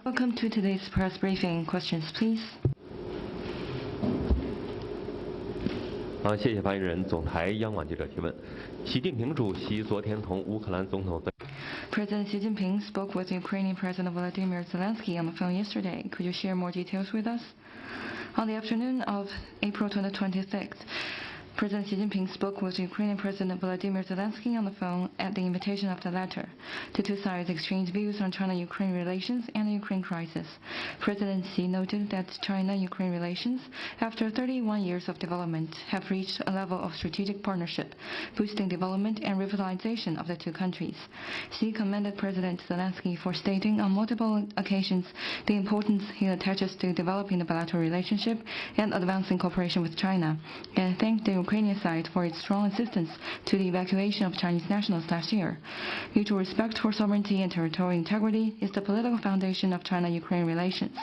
Welcome to today's press briefing. Questions, please. 好，谢谢发言人。总台央广记者提问：习近平主席昨天同乌克兰总统。 President Xi Jinping spoke with Ukrainian President Volodymyr Zelensky on the phone yesterday. Could you share more details with us? On the afternoon of April 26th, President Xi Jinping spoke with Ukrainian President Volodymyr Zelensky on the phone at the invitation of the latter. The two sides exchanged views on China-Ukraine relations and the Ukraine crisis. President Xi noted that China-Ukraine relations, after 31 years of development, have reached a level of strategic partnership, boosting development and revitalization of the two countries. Xi commended President Zelensky for stating on multiple occasions the importance he attaches to developing the bilateral relationship and advancing cooperation with China, and thanked the Ukrainian side for its strong assistance to the evacuation of Chinese nationals last year. Mutual respect for sovereignty and territorial integrity is the political foundation of China-Ukraine relations.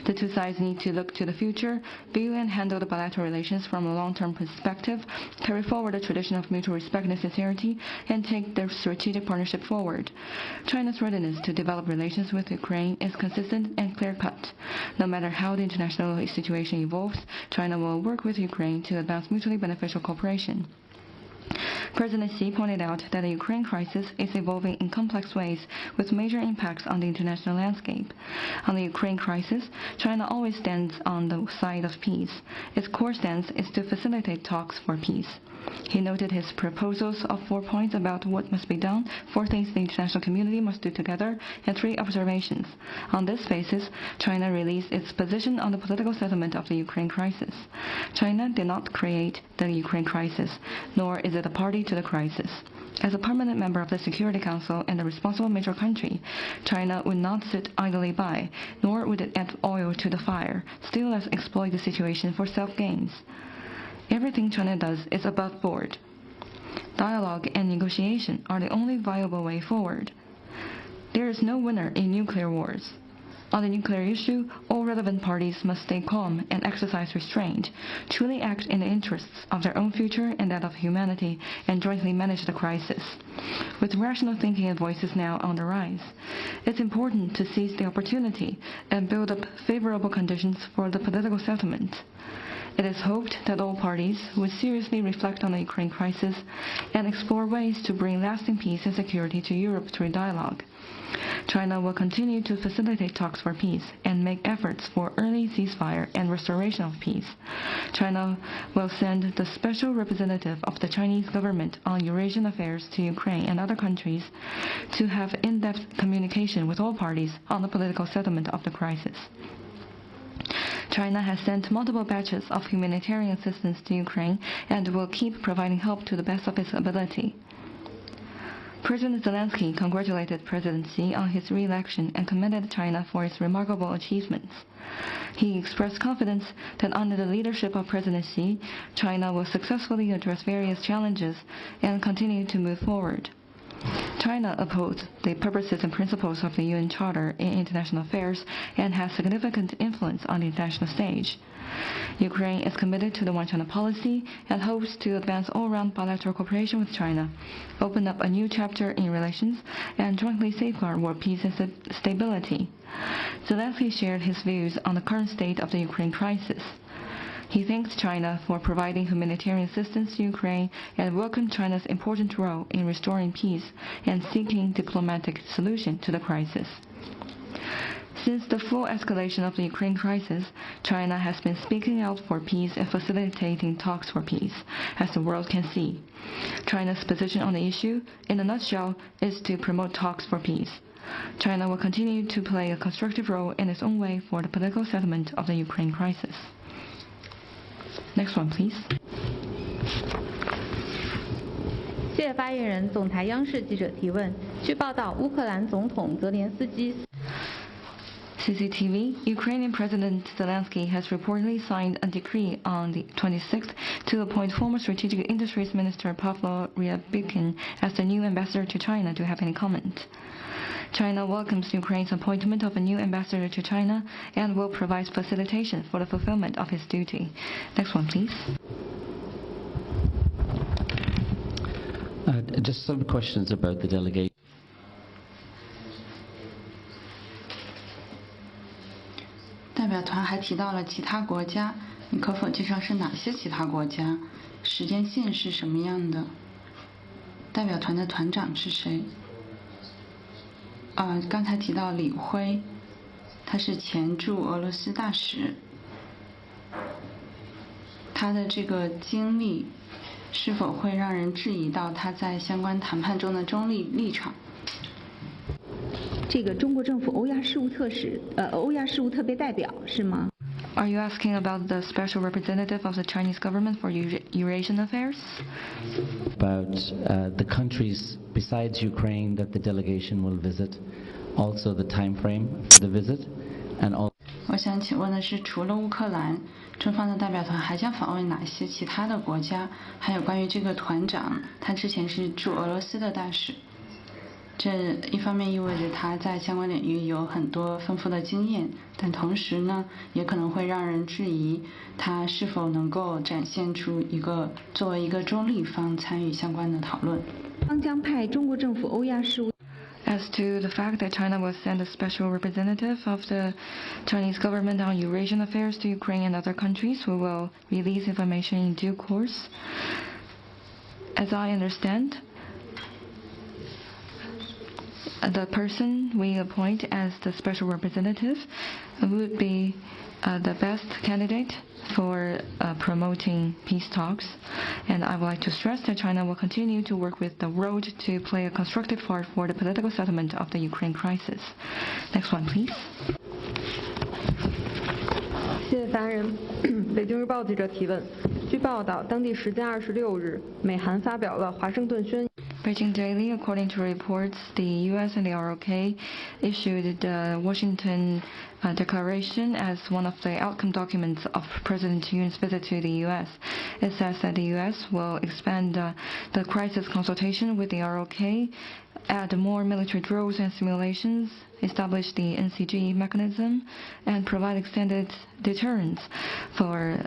The two sides need to look to the future, view and handle the bilateral relations from a long-term perspective, carry forward the tradition of mutual respect and sincerity, and take their strategic partnership forward. China's readiness to develop relations with Ukraine is consistent and clear-cut. No matter how the international situation evolves, China will work with Ukraine to advance mutually beneficial cooperation. President Xi pointed out that the Ukraine crisis is evolving in complex ways with major impacts on the international landscape. On the Ukraine crisis, China always stands on the side of peace. Its core stance is to facilitate talks for peace. He noted his proposals of 4 points about what must be done, 4 things the international community must do together, and 3 observations. On this basis, China released its position on the political settlement of the Ukraine crisis. China did not create the Ukraine crisis, nor is it a party to the crisis. As a permanent member of the Security Council and a responsible major country, China would not sit idly by, nor would it add oil to the fire, still less exploit the situation for self-gains. Everything China does is above board. Dialogue and negotiation are the only viable way forward. There is no winner in nuclear wars. On the nuclear issue, all relevant parties must stay calm and exercise restraint, truly act in the interests of their own future and that of humanity, and jointly manage the crisis. With rational thinking and voices now on the rise, it's important to seize the opportunity and build up favorable conditions for the political settlement. It is hoped that all parties would seriously reflect on the Ukraine crisis and explore ways to bring lasting peace and security to Europe through dialogue. China will continue to facilitate talks for peace and make efforts for early ceasefire and restoration of peace. China will send the special representative of the Chinese government on Eurasian affairs to Ukraine and other countries to have in-depth communication with all parties on the political settlement of the crisis. China has sent multiple batches of humanitarian assistance to Ukraine and will keep providing help to the best of its ability. President Zelensky congratulated President Xi on his re-election and commended China for its remarkable achievements. He expressed confidence that under the leadership of President Xi, China will successfully address various challenges and continue to move forward. China upholds the purposes and principles of the UN Charter in international affairs and has significant influence on the international stage. Ukraine is committed to the One China policy and hopes to advance all-round bilateral cooperation with China, open up a new chapter in relations, and jointly safeguard world peace and stability. Zelensky shared his views on the current state of the Ukraine crisis. He thanked China for providing humanitarian assistance to Ukraine and welcomed China's important role in restoring peace and seeking diplomatic solution to the crisis. Since the full escalation of the Ukraine crisis, China has been speaking out for peace and facilitating talks for peace, as the world can see. China's position on the issue, in a nutshell, is to promote talks for peace. China will continue to play a constructive role in its own way for the political settlement of the Ukraine crisis. Next one, please. 谢谢发言人。总台央视记者提问：据报道，乌克兰总统泽连斯基。 CCTV, Ukrainian President Zelensky has reportedly signed a decree on the 26th to appoint former Strategic Industries Minister Pavlo Ryabkin as the new ambassador to China. Do you have any comment? China welcomes Ukraine's appointment of a new ambassador to China and will provide facilitation for the fulfillment of his duty. Next one, please. Just some questions about the delegation. 表团还提到了其他国家，你可否介绍是哪些其他国家？时间线是什么样的？代表团的团长是谁？刚才提到李辉，他是前驻俄罗斯大使，他的这个经历是否会让人质疑到他在相关谈判中的中立立场？这个中国政府欧亚事务特别代表是吗？ Are you asking about the special representative of the Chinese government for Eurasian affairs? About the countries besides Ukraine that the delegation will visit, also the time frame for the visit, and also. 我想请问的是，除了乌克兰，中方的代表团还将访问哪些其他的国家？还有关于这个团长，他之前是驻俄罗斯的大使。这一方面意味着他在相关领域有很多丰富的经验，但同时呢，也可能会让人质疑他是否能够展现出作为一个中立方参与相关的讨论。方将派中国政府欧亚事务。As to the fact that China will send a special representative of the Chinese government on Eurasian affairs to Ukraine and other countries, we will release information in due course. As I understand, the person we appoint as the special representative would be the best candidate for promoting peace talks, and I would like to stress that China will continue to work with the world to play a constructive part for the political settlement of the Ukraine crisis. Next one, please. 谢谢发言人。北京日报记者提问：据报道，当地时间26日，美韩发表了华盛顿宣言。 Beijing Daily, according to reports, the U.S. and the ROK issued the Washington Declaration as one of the outcome documents of President Yoon's visit to the U.S. It says that the U.S. will expand the crisis consultation with the ROK, add more military drills and simulations, establish the NCG mechanism, and provide extended deterrence for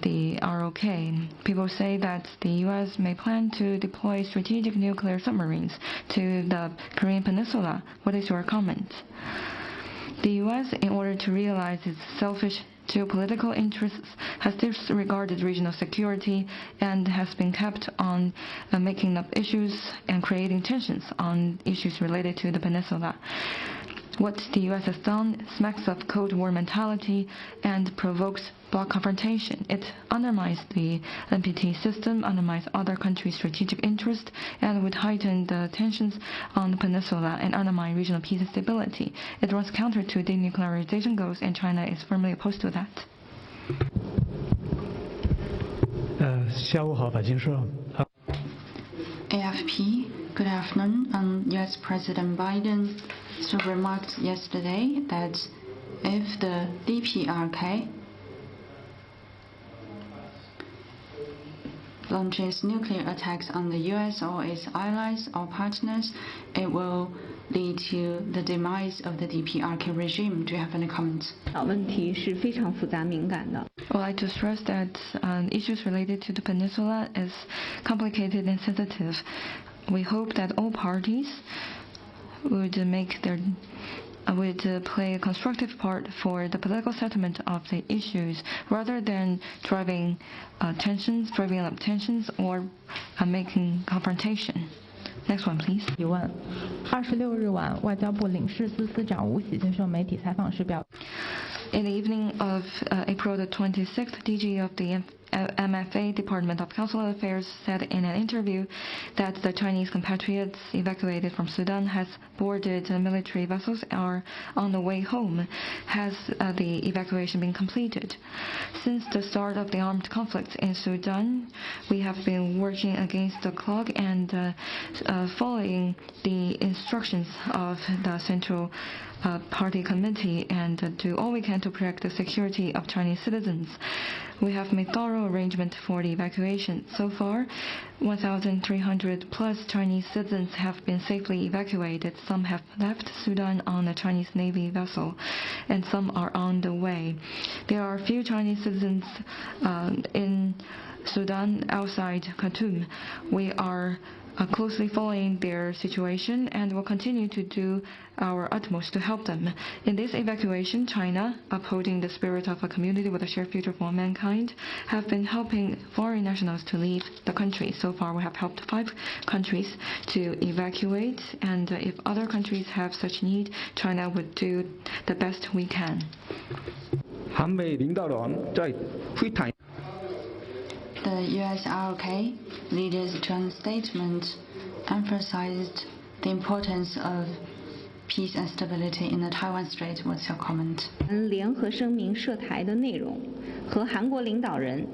the ROK. People say that the U.S. may plan to deploy strategic nuclear submarines to the Korean Peninsula. What is your comment? The U.S., in order to realize its selfish geopolitical interests, has disregarded regional security and has been kept on making up issues and creating tensions on issues related to the peninsula. What the U.S. has done smacks of Cold War mentality and provokes bloc confrontation. It undermines the NPT system, undermines other countries' strategic interest, and would heighten the tensions on the peninsula and undermine regional peace and stability. It runs counter to denuclearization goals, and China is firmly opposed to that. 下午好，北京社。AFP, good afternoon. U.S. President Biden remarked yesterday that if the DPRK launches nuclear attacks on the U.S. or its allies or partners, it will lead to the demise of the DPRK regime. Do you have any comments? 问题是非常复杂敏感的。 I'd like to stress that issues related to the peninsula is complicated and sensitive. We hope that all parties would play a constructive part for the political settlement of the issues, rather than driving up tensions or making confrontation. Next one, please. 提问：26日晚，外交部领事司司长吴喜接受媒体采访时表。 In the evening of April the 26th, DG of the MFA Department of Consular Affairs said in an interview that the Chinese compatriots evacuated from Sudan has boarded military vessels are on the way home. Has the evacuation been completed? Since the start of the armed conflict in Sudan, we have been working against the clock and following the instructions of the Central Party Committee and do all we can to protect the security of Chinese citizens. We have made thorough arrangement for the evacuation. So far, 1,300 plus Chinese citizens have been safely evacuated. Some have left Sudan on a Chinese Navy vessel, and some are on the way. There are few Chinese citizens in Sudan outside Khartoum. We are closely following their situation and will continue to do our utmost to help them. In this evacuation, China, upholding the spirit of a community with a shared future for mankind, have been helping foreign nationals to leave the country. So far, we have helped 5 countries to evacuate, and if other countries have such need, China would do the best we can. 韩美领导人在会谈。 The US-ROK leaders' joint statement emphasized the importance of peace and stability in the Taiwan Strait. What's your comment? 联合声明涉台的内容和韩国领导人。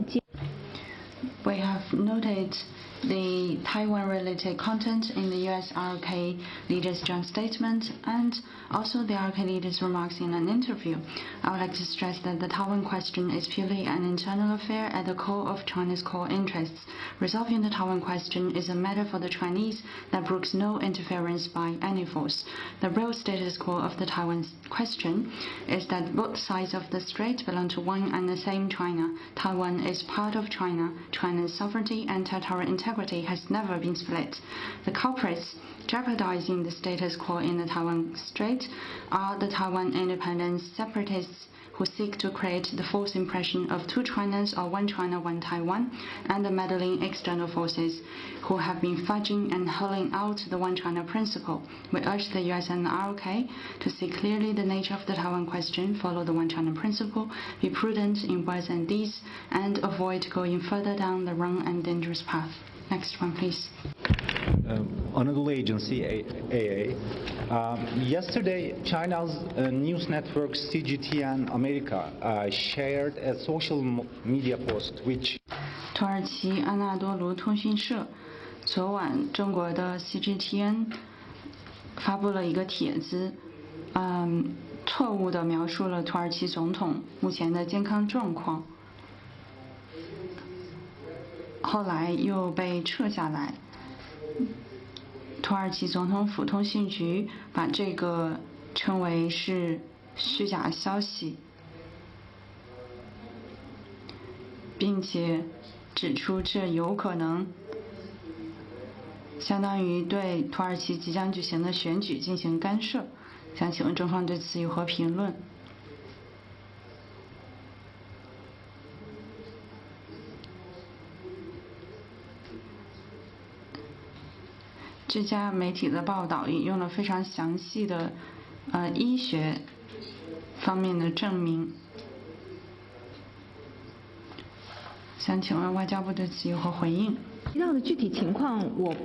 We have noted the Taiwan-related content in the US-ROK leaders' joint statement and also the ROK leaders' remarks in an interview. I would like to stress that the Taiwan question is purely an internal affair at the core of China's core interests. Resolving the Taiwan question is a matter for the Chinese that brooks no interference by any force. The real status quo of the Taiwan question is that both sides of the strait belong to one and the same China. Taiwan is part of China. China's sovereignty and territorial integrity has never been split. The culprits jeopardizing the status quo in the Taiwan Strait are the Taiwan independent separatists who seek to create the false impression of 2 Chinas or 1 China, 1 Taiwan, and the meddling external forces who have been fudging and hollowing out the 1 China principle. We urge the US and the ROK to see clearly the nature of the Taiwan question, follow the 1 China principle, be prudent in words and deeds, and avoid going further down the wrong and dangerous path. Next one, please. Another agency, AA. Yesterday, China's news network CGTN America shared a social media post which 土耳其安纳多卢通讯社昨晚中国的 CGTN 发布了一个帖子，错误地描述了土耳其总统目前的健康状况，后来又被撤下来。土耳其总统府通信局把这个称为是虚假消息，并且指出这有可能相当于对土耳其即将举行的选举进行干涉。想请问中方对此有何评论？这家媒体的报道引用了非常详细的医学方面的证明。想请问外交部对此有何回应？提到的具体情况我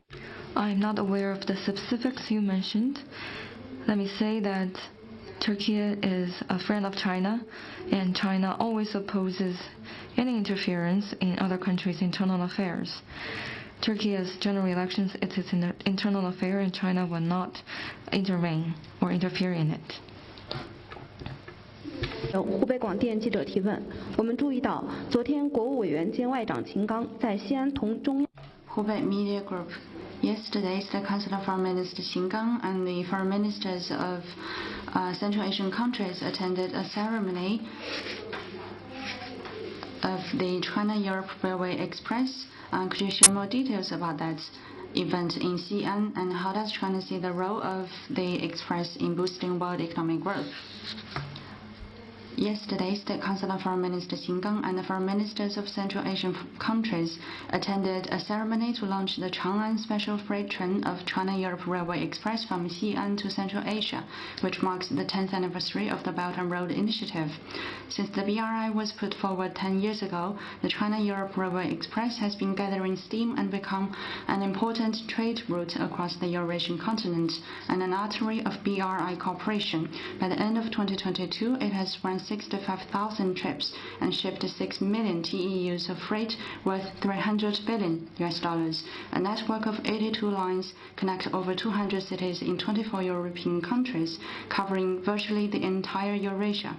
I'm not aware of the specifics you mentioned. Let me say that Turkey is a friend of China, and China always opposes any interference in other countries' internal affairs. Turkey has general elections, it's its internal affair, and China will not intervene or interfere in it. 湖北广电记者提问：我们注意到，昨天国务委员兼外长秦刚在西安同中央。湖北 Media Group. Yesterday, the Council of Foreign Minister Qin Gang and the foreign ministers of Central Asian countries attended a ceremony of the China-Europe Railway Express. Could you share more details about that event in Xi'an, and how does China see the role of the express in boosting world economic growth? Yesterday, State Council of Foreign Minister Qin Gang and the foreign ministers of Central Asian countries attended a ceremony to launch the Chang'an Special Freight Train of China-Europe Railway Express from Xi'an to Central Asia, which marks the 10th anniversary of the Belt and Road Initiative. Since the BRI was put forward 10 years ago, the China-Europe Railway Express has been gathering steam and become an important trade route across the Eurasian continent and an artery of BRI cooperation. By the end of 2022, it has run 65,000 trips and shipped 6 million TEUs of freight worth $300 billion. A network of 82 lines connect over 200 cities in 24 European countries, covering virtually the entire Eurasia.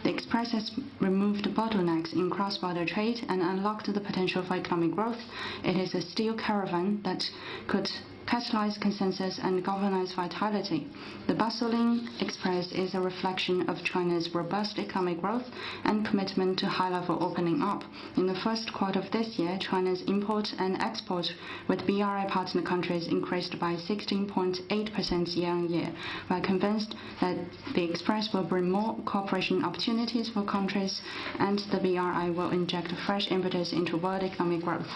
The express has removed bottlenecks in cross-border trade and unlocked the potential for economic growth. It is a steel caravan that could catalyze consensus and galvanize vitality. The bustling express is a reflection of China's robust economic growth and commitment to high-level opening up. In the first quarter of this year, China's import and export with BRI partner countries increased by 16.8% year-on-year. We are convinced that the express will bring more cooperation opportunities for countries, and the BRI will inject fresh impetus into world economic growth.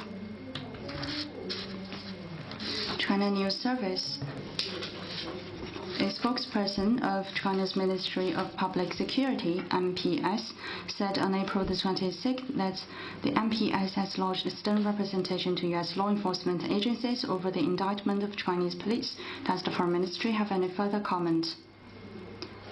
China News Service. A spokesperson of China's Ministry of Public Security, MPS, said on April the 26th that the MPS has lodged a stern representation to U.S. law enforcement agencies over the indictment of Chinese police. Does the Foreign Ministry have any further comment?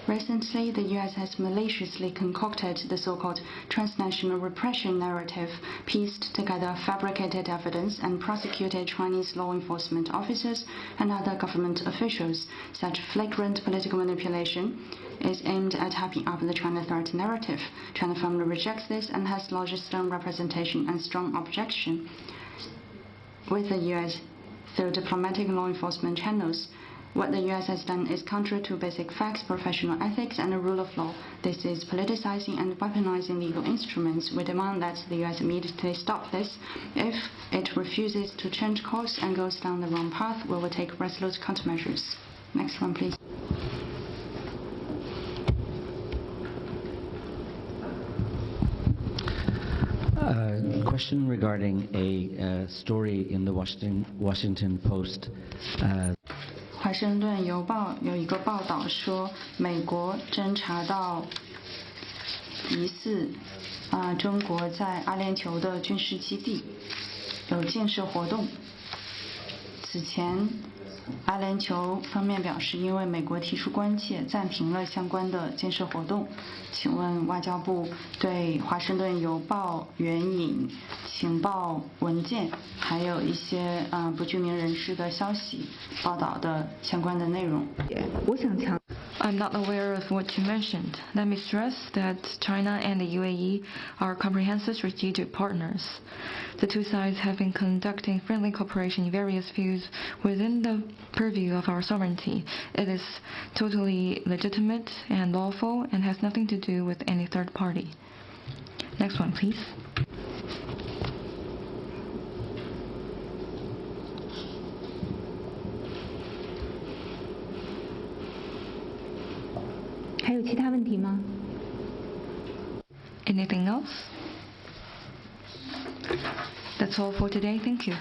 Recently, the U.S. has maliciously concocted the so-called transnational repression narrative, pieced together fabricated evidence, and prosecuted Chinese law enforcement officers and other government officials. Such flagrant political manipulation is aimed at hyping up the China threat narrative. China firmly rejects this and has lodged stern representation and strong objection with the U.S. through diplomatic law enforcement channels. What the U.S. has done is contrary to basic facts, professional ethics, and the rule of law. This is politicizing and weaponizing legal instruments. We demand that the U.S. immediately stop this. If it refuses to change course and goes down the wrong path, we will take resolute countermeasures. Next one, please. Question regarding a story in the Washington Post. 华盛顿邮报有一个报道说，美国侦查到疑似中国在阿联酋的军事基地有建设活动。此前，阿联酋方面表示，因为美国提出关切，暂停了相关的建设活动。请问外交部对华盛顿邮报援引情报文件，还有一些不具名人士的消息报道的相关的内容。I'm not aware of what you mentioned. Let me stress that China and the UAE are comprehensive strategic partners. The two sides have been conducting friendly cooperation in various fields within the purview of our sovereignty. It is totally legitimate and lawful and has nothing to do with any third party. Next one, please. Anything else? That's all for today. Thank you.